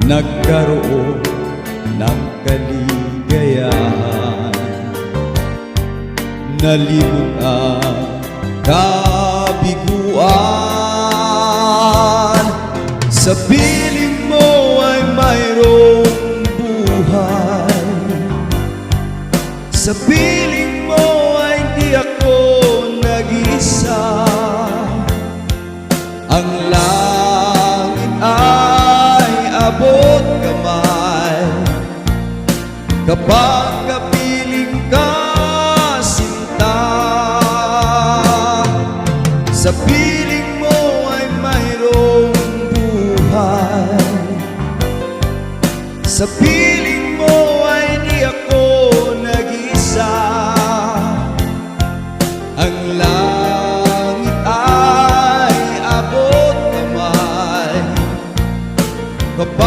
nagkaroon ng kaligayahan. Nalimot ang kabiguan, sa piling mo ay mayroong buhay, sa piling mo ay di ako nag-isa. Ang langit ay abot kamay kapag kapiling ka, sinta. Sa piling mo ay mayroong buhay, sa piling mo ay di ako nag-isa.